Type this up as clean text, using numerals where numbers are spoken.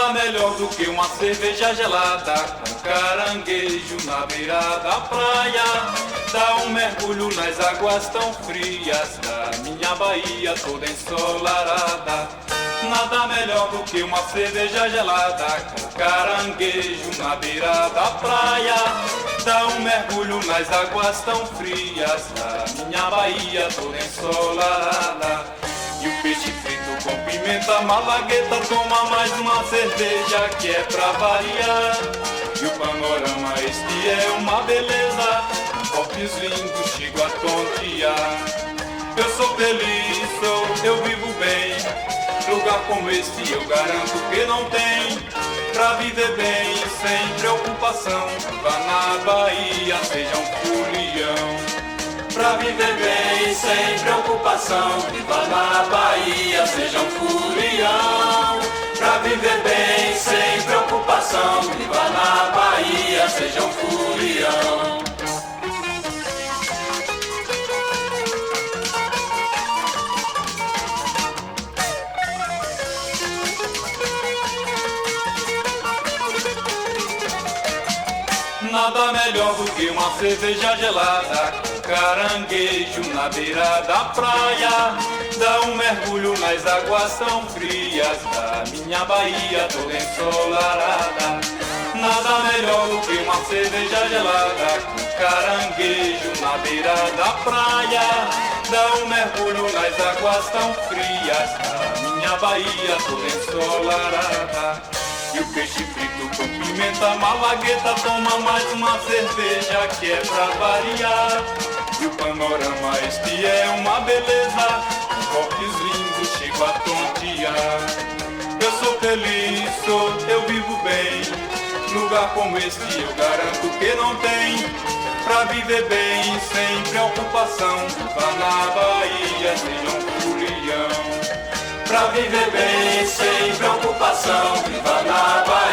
Nada melhor do que uma cerveja gelada com caranguejo na beira da praia. Dá um mergulho nas águas tão frias da minha Bahia toda ensolarada. Nada melhor do que uma cerveja gelada com caranguejo na beira da praia. Dá um mergulho nas águas tão frias da minha Bahia toda ensolarada. E o peixe frito com pimenta malagueta, toma mais uma cerveja que é pra variar. E o panorama este é uma beleza, copos lindos chego a tontear. Eu sou feliz, eu vivo bem, lugar como este eu garanto que não tem. Pra viver bem, sem preocupação, vá na Bahia, seja um folião. Pra viver bem, sem preocupação, viva na Bahia, seja um folião. Pra viver bem, sem preocupação, viva na Bahia, seja um folião. Nada melhor do que uma cerveja gelada com caranguejo na beira da praia. Dá um mergulho nas águas tão frias da minha Bahia toda ensolarada. Nada melhor do que uma cerveja gelada com caranguejo na beira da praia. Dá um mergulho nas águas tão frias da minha Bahia toda ensolarada. E o peixe frito com pimenta malagueta, toma mais uma cerveja que é pra variar. E o panorama este é uma beleza, copos lindos chego a tontear. Eu sou feliz, eu vivo bem, lugar como este eu garanto que não tem. Pra viver bem, sem preocupação, vá na Bahia, seja um folião. Pra viver bem, sem preocupação, viva na Bahia.